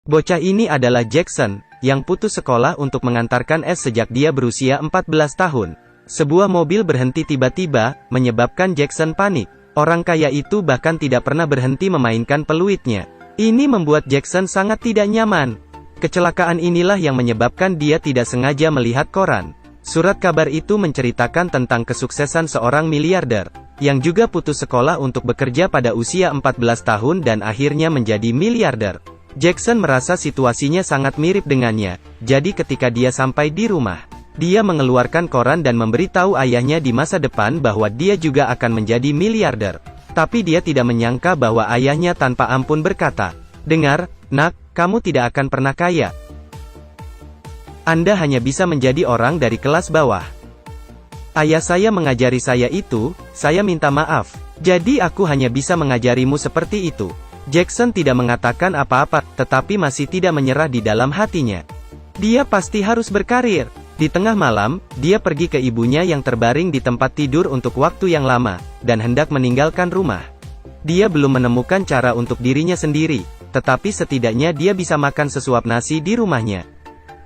Bocah ini adalah Jackson, yang putus sekolah untuk mengantarkan es sejak dia berusia 14 tahun. Sebuah mobil berhenti tiba-tiba, menyebabkan Jackson panik. Orang kaya itu bahkan tidak pernah berhenti memainkan peluitnya. Ini membuat Jackson sangat tidak nyaman. Kecelakaan inilah yang menyebabkan dia tidak sengaja melihat koran. Surat kabar itu menceritakan tentang kesuksesan seorang miliarder, yang juga putus sekolah untuk bekerja pada usia 14 tahun dan akhirnya menjadi miliarder. Jackson merasa situasinya sangat mirip dengannya, jadi ketika dia sampai di rumah, dia mengeluarkan koran dan memberitahu ayahnya di masa depan bahwa dia juga akan menjadi miliarder. Tapi dia tidak menyangka bahwa ayahnya tanpa ampun berkata, "Dengar, nak, kamu tidak akan pernah kaya. Anda hanya bisa menjadi orang dari kelas bawah. Ayah saya mengajari saya itu, saya minta maaf. Jadi aku hanya bisa mengajarimu seperti itu." Jackson tidak mengatakan apa-apa, tetapi masih tidak menyerah di dalam hatinya. Dia pasti harus berkarir. Di tengah malam, dia pergi ke ibunya yang terbaring di tempat tidur untuk waktu yang lama, dan hendak meninggalkan rumah. Dia belum menemukan cara untuk dirinya sendiri, tetapi setidaknya dia bisa makan sesuap nasi di rumahnya.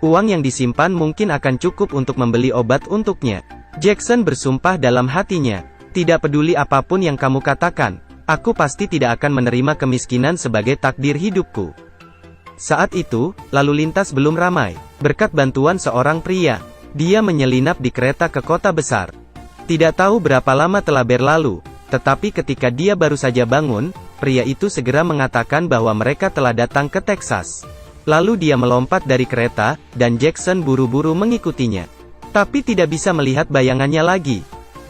Uang yang disimpan mungkin akan cukup untuk membeli obat untuknya. Jackson bersumpah dalam hatinya, "Tidak peduli apapun yang kamu katakan, aku pasti tidak akan menerima kemiskinan sebagai takdir hidupku." Saat itu, lalu lintas belum ramai. Berkat bantuan seorang pria, dia menyelinap di kereta ke kota besar. Tidak tahu berapa lama telah berlalu, tetapi ketika dia baru saja bangun, pria itu segera mengatakan bahwa mereka telah datang ke Texas. Lalu dia melompat dari kereta, dan Jackson buru-buru mengikutinya. Tapi tidak bisa melihat bayangannya lagi.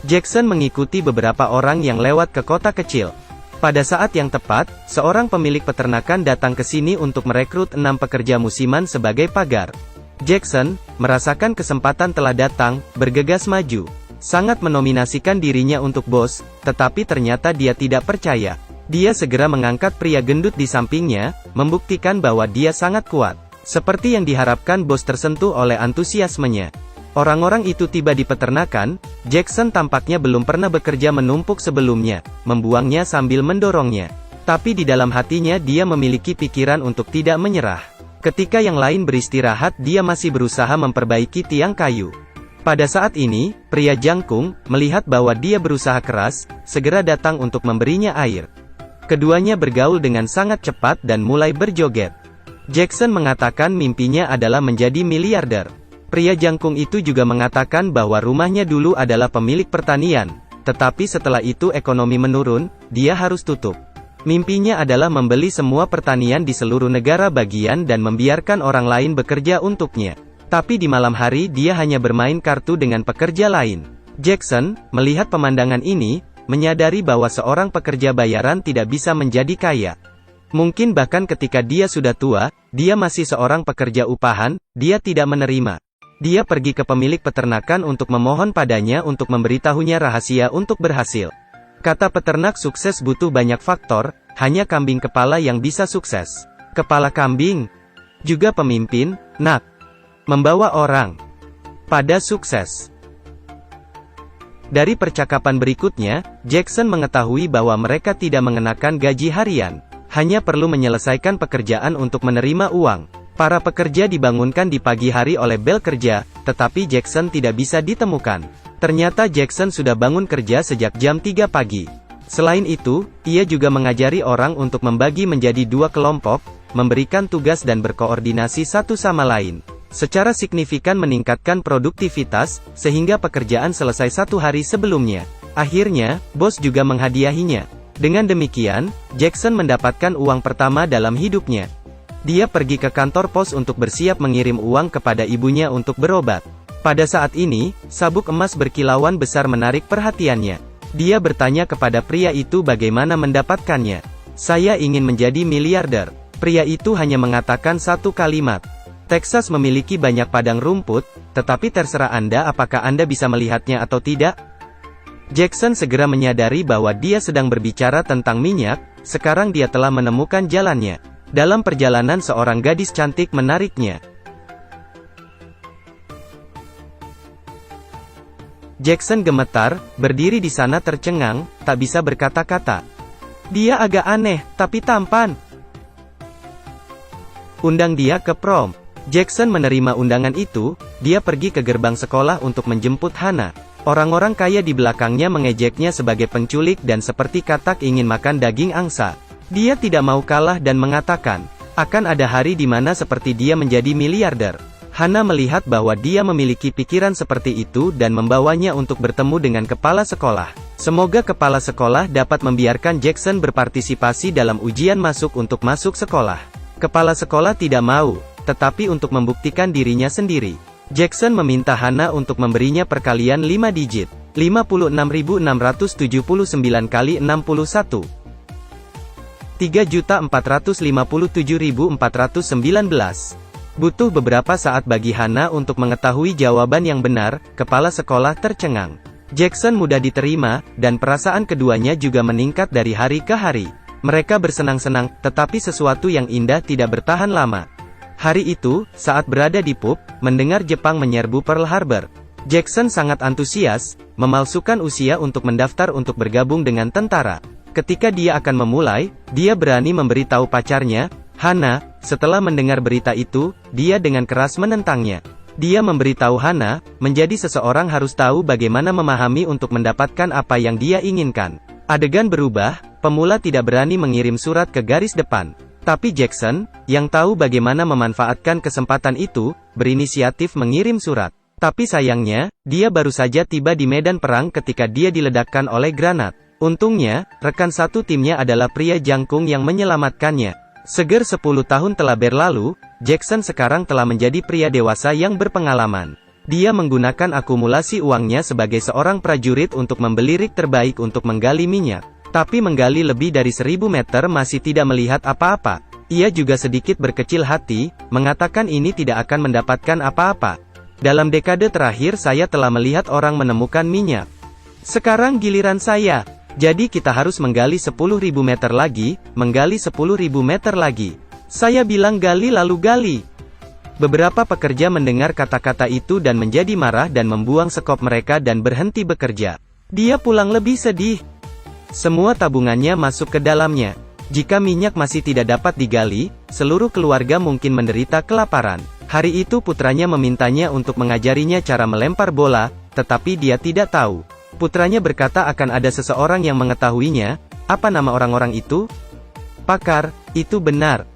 Jackson mengikuti beberapa orang yang lewat ke kota kecil. Pada saat yang tepat, seorang pemilik peternakan datang ke sini untuk merekrut 6 pekerja musiman sebagai pagar. Jackson, merasakan kesempatan telah datang, bergegas maju. Sangat menominasikan dirinya untuk bos, tetapi ternyata dia tidak percaya. Dia segera mengangkat pria gendut di sampingnya, membuktikan bahwa dia sangat kuat. Seperti yang diharapkan, bos tersentuh oleh antusiasmenya. Orang-orang itu tiba di peternakan. Jackson tampaknya belum pernah bekerja menumpuk sebelumnya, membuangnya sambil mendorongnya. Tapi di dalam hatinya dia memiliki pikiran untuk tidak menyerah. Ketika yang lain beristirahat, dia masih berusaha memperbaiki tiang kayu. Pada saat ini, pria jangkung, melihat bahwa dia berusaha keras, segera datang untuk memberinya air. Keduanya bergaul dengan sangat cepat dan mulai berjoget. Jackson mengatakan mimpinya adalah menjadi miliarder. Pria jangkung itu juga mengatakan bahwa rumahnya dulu adalah pemilik pertanian, tetapi setelah itu ekonomi menurun, dia harus tutup. Mimpinya adalah membeli semua pertanian di seluruh negara bagian dan membiarkan orang lain bekerja untuknya. Tapi di malam hari dia hanya bermain kartu dengan pekerja lain. Jackson, melihat pemandangan ini, menyadari bahwa seorang pekerja bayaran tidak bisa menjadi kaya. Mungkin bahkan ketika dia sudah tua, dia masih seorang pekerja upahan, dia tidak menerima. Dia pergi ke pemilik peternakan untuk memohon padanya untuk memberitahunya rahasia untuk berhasil. Kata peternak, sukses butuh banyak faktor, hanya kambing kepala yang bisa sukses. Kepala kambing, juga pemimpin, nak. Membawa orang pada sukses. Dari percakapan berikutnya, Jackson mengetahui bahwa mereka tidak mengenakan gaji harian, hanya perlu menyelesaikan pekerjaan untuk menerima uang. Para pekerja dibangunkan di pagi hari oleh bel kerja, tetapi Jackson tidak bisa ditemukan. Ternyata Jackson sudah bangun kerja sejak jam 3 pagi. Selain itu, ia juga mengajari orang untuk membagi menjadi 2 kelompok, memberikan tugas dan berkoordinasi satu sama lain. Secara signifikan meningkatkan produktivitas, sehingga pekerjaan selesai 1 hari sebelumnya. Akhirnya, bos juga menghadiahinya. Dengan demikian, Jackson mendapatkan uang pertama dalam hidupnya. Dia pergi ke kantor pos untuk bersiap mengirim uang kepada ibunya untuk berobat. Pada saat ini, sabuk emas berkilauan besar menarik perhatiannya. Dia bertanya kepada pria itu bagaimana mendapatkannya. "Saya ingin menjadi miliarder." Pria itu hanya mengatakan satu kalimat. Texas memiliki banyak padang rumput, tetapi terserah Anda apakah Anda bisa melihatnya atau tidak. Jackson segera menyadari bahwa dia sedang berbicara tentang minyak. Sekarang dia telah menemukan jalannya. Dalam perjalanan seorang gadis cantik menariknya. Jackson gemetar, berdiri di sana tercengang, tak bisa berkata-kata. Dia agak aneh, tapi tampan. undang dia ke prom. Jackson menerima undangan itu, dia pergi ke gerbang sekolah untuk menjemput Hana. Orang-orang kaya di belakangnya mengejeknya sebagai penculik dan seperti katak ingin makan daging angsa. Dia tidak mau kalah dan mengatakan, akan ada hari di mana seperti dia menjadi miliarder. Hana melihat bahwa dia memiliki pikiran seperti itu dan membawanya untuk bertemu dengan kepala sekolah. Semoga kepala sekolah dapat membiarkan Jackson berpartisipasi dalam ujian masuk untuk masuk sekolah. Kepala sekolah tidak mau, tetapi untuk membuktikan dirinya sendiri. Jackson meminta Hana untuk memberinya perkalian 5 digit. 56.679 kali 61. 3.457.419. Butuh beberapa saat bagi Hana untuk mengetahui jawaban yang benar, kepala sekolah tercengang. Jackson mudah diterima, dan perasaan keduanya juga meningkat dari hari ke hari. Mereka bersenang-senang, tetapi sesuatu yang indah tidak bertahan lama. Hari itu, saat berada di pub, mendengar Jepang menyerbu Pearl Harbor. Jackson sangat antusias, memalsukan usia untuk mendaftar untuk bergabung dengan tentara. Ketika dia akan memulai, dia berani memberitahu pacarnya, Hana. Setelah mendengar berita itu, dia dengan keras menentangnya. Dia memberitahu Hana, menjadi seseorang harus tahu bagaimana memahami untuk mendapatkan apa yang dia inginkan. Adegan berubah, pemula tidak berani mengirim surat ke garis depan. Tapi Jackson, yang tahu bagaimana memanfaatkan kesempatan itu, berinisiatif mengirim surat. Tapi sayangnya, dia baru saja tiba di medan perang ketika dia diledakkan oleh granat. Untungnya, rekan satu timnya adalah pria jangkung yang menyelamatkannya. Seger 10 tahun telah berlalu, Jackson sekarang telah menjadi pria dewasa yang berpengalaman. Dia menggunakan akumulasi uangnya sebagai seorang prajurit untuk membeli rig terbaik untuk menggali minyak. Tapi menggali lebih dari 1000 meter masih tidak melihat apa-apa. Ia juga sedikit berkecil hati, mengatakan ini tidak akan mendapatkan apa-apa. Dalam dekade terakhir saya telah melihat orang menemukan minyak. Sekarang giliran saya. Jadi kita harus menggali 10.000 meter lagi, menggali 10.000 meter lagi. Saya bilang gali lalu gali. Beberapa pekerja mendengar kata-kata itu dan menjadi marah dan membuang sekop mereka dan berhenti bekerja. Dia pulang lebih sedih. Semua tabungannya masuk ke dalamnya. Jika minyak masih tidak dapat digali, seluruh keluarga mungkin menderita kelaparan. Hari itu putranya memintanya untuk mengajarinya cara melempar bola, tetapi dia tidak tahu. Putranya berkata akan ada seseorang yang mengetahuinya. Apa nama orang-orang itu? Pakar, itu benar.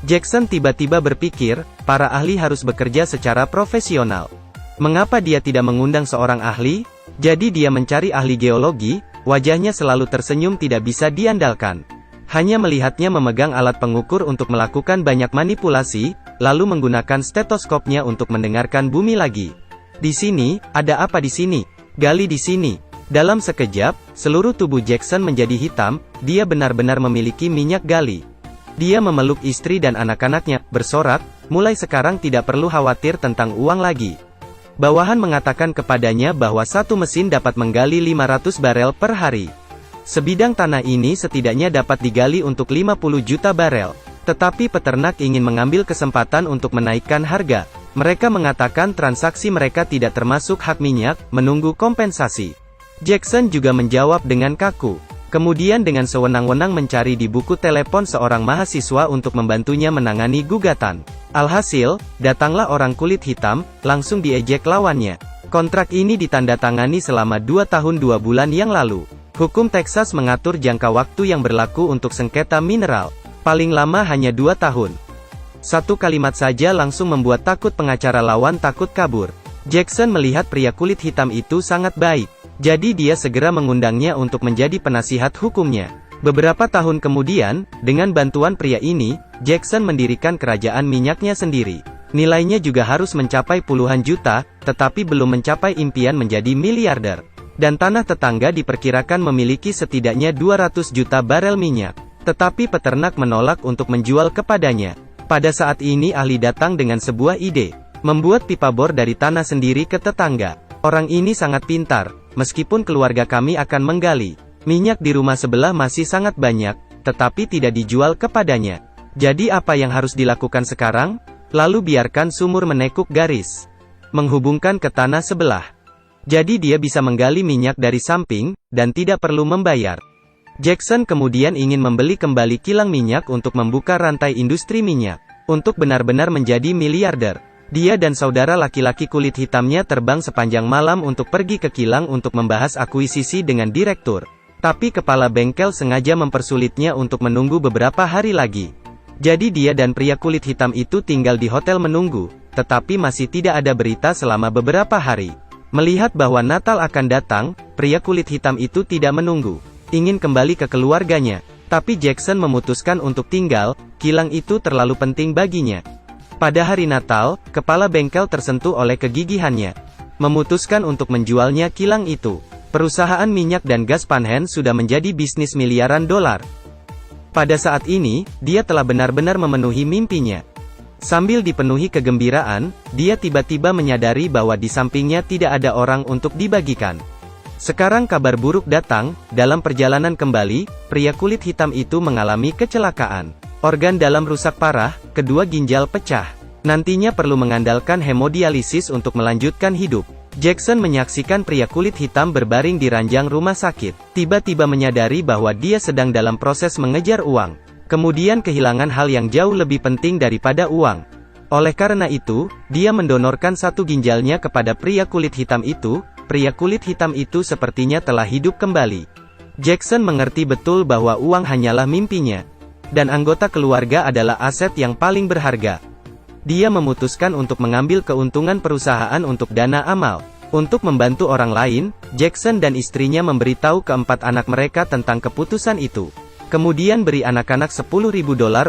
Jackson tiba-tiba berpikir, para ahli harus bekerja secara profesional. Mengapa dia tidak mengundang seorang ahli? Jadi dia mencari ahli geologi. Wajahnya selalu tersenyum tidak bisa diandalkan. Hanya melihatnya memegang alat pengukur untuk melakukan banyak manipulasi, lalu menggunakan stetoskopnya untuk mendengarkan bumi lagi. Di sini, ada apa di sini? Gali di sini. Dalam sekejap, seluruh tubuh Jackson menjadi hitam, dia benar-benar memiliki minyak gali. Dia memeluk istri dan anak-anaknya, bersorak, mulai sekarang tidak perlu khawatir tentang uang lagi. Bawahan mengatakan kepadanya bahwa satu mesin dapat menggali 500 barel per hari. Sebidang tanah ini setidaknya dapat digali untuk 50 juta barel. Tetapi peternak ingin mengambil kesempatan untuk menaikkan harga. Mereka mengatakan transaksi mereka tidak termasuk hak minyak, menunggu kompensasi. Jackson juga menjawab dengan kaku. Kemudian dengan sewenang-wenang mencari di buku telepon seorang mahasiswa untuk membantunya menangani gugatan. Alhasil, datanglah orang kulit hitam, langsung diejek lawannya. Kontrak ini ditandatangani selama 2 tahun 2 bulan yang lalu. Hukum Texas mengatur jangka waktu yang berlaku untuk sengketa mineral. Paling lama hanya 2 tahun. Satu kalimat saja langsung membuat takut pengacara lawan takut kabur. Jackson melihat pria kulit hitam itu sangat baik. Jadi dia segera mengundangnya untuk menjadi penasihat hukumnya. Beberapa tahun kemudian, dengan bantuan pria ini, Jackson mendirikan kerajaan minyaknya sendiri. Nilainya juga harus mencapai puluhan juta, tetapi belum mencapai impian menjadi miliarder. Dan tanah tetangga diperkirakan memiliki setidaknya 200 juta barel minyak. Tetapi peternak menolak untuk menjual kepadanya. Pada saat ini ahli datang dengan sebuah ide. Membuat pipa bor dari tanah sendiri ke tetangga. Orang ini sangat pintar, meskipun keluarga kami akan menggali. Minyak di rumah sebelah masih sangat banyak, tetapi tidak dijual kepadanya. Jadi apa yang harus dilakukan sekarang? Lalu biarkan sumur menekuk garis. Menghubungkan ke tanah sebelah. Jadi dia bisa menggali minyak dari samping, dan tidak perlu membayar. Jackson kemudian ingin membeli kembali kilang minyak untuk membuka rantai industri minyak. untuk benar-benar menjadi miliarder. Dia dan saudara laki-laki kulit hitamnya terbang sepanjang malam untuk pergi ke kilang untuk membahas akuisisi dengan direktur. Tapi kepala bengkel sengaja mempersulitnya untuk menunggu beberapa hari lagi. Jadi dia dan pria kulit hitam itu tinggal di hotel menunggu, tetapi masih tidak ada berita selama beberapa hari. Melihat bahwa Natal akan datang, pria kulit hitam itu tidak menunggu. Ingin kembali ke keluarganya. Tapi Jackson memutuskan untuk tinggal, kilang itu terlalu penting baginya. Pada hari Natal, kepala bengkel tersentuh oleh kegigihannya. Memutuskan untuk menjualnya kilang itu. Perusahaan minyak dan gas Panhen sudah menjadi bisnis miliaran dolar. Pada saat ini, dia telah benar-benar memenuhi mimpinya. Sambil dipenuhi kegembiraan, dia tiba-tiba menyadari bahwa di sampingnya tidak ada orang untuk dibagikan. Sekarang kabar buruk datang, dalam perjalanan kembali, pria kulit hitam itu mengalami kecelakaan. Organ dalam rusak parah, kedua ginjal pecah. Nantinya perlu mengandalkan hemodialisis untuk melanjutkan hidup. Jackson menyaksikan pria kulit hitam berbaring di ranjang rumah sakit. Tiba-tiba menyadari bahwa dia sedang dalam proses mengejar uang. Kemudian kehilangan hal yang jauh lebih penting daripada uang. Oleh karena itu, dia mendonorkan satu ginjalnya kepada pria kulit hitam itu. Pria kulit hitam itu sepertinya telah hidup kembali. Jackson mengerti betul bahwa uang hanyalah mimpinya. Dan anggota keluarga adalah aset yang paling berharga. Dia memutuskan untuk mengambil keuntungan perusahaan untuk dana amal. Untuk membantu orang lain, Jackson dan istrinya memberitahu keempat anak mereka tentang keputusan itu. Kemudian beri anak-anak $10.000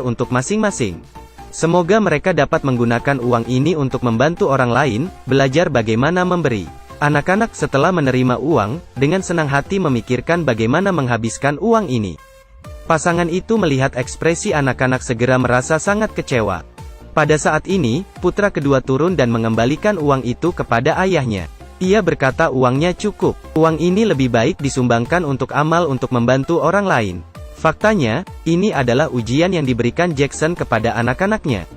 untuk masing-masing. Semoga mereka dapat menggunakan uang ini untuk membantu orang lain, belajar bagaimana memberi. Anak-anak setelah menerima uang, dengan senang hati memikirkan bagaimana menghabiskan uang ini. Pasangan itu melihat ekspresi anak-anak segera merasa sangat kecewa. Pada saat ini, putra kedua turun dan mengembalikan uang itu kepada ayahnya. Ia berkata uangnya cukup. Uang ini lebih baik disumbangkan untuk amal untuk membantu orang lain. Faktanya, ini adalah ujian yang diberikan Jackson kepada anak-anaknya.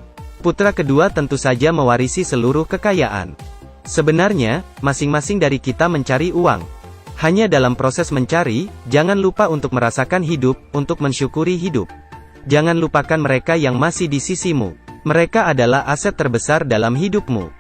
Putra kedua tentu saja mewarisi seluruh kekayaan. Sebenarnya, masing-masing dari kita mencari uang. Hanya dalam proses mencari, jangan lupa untuk merasakan hidup, untuk mensyukuri hidup. Jangan lupakan mereka yang masih di sisimu. Mereka adalah aset terbesar dalam hidupmu.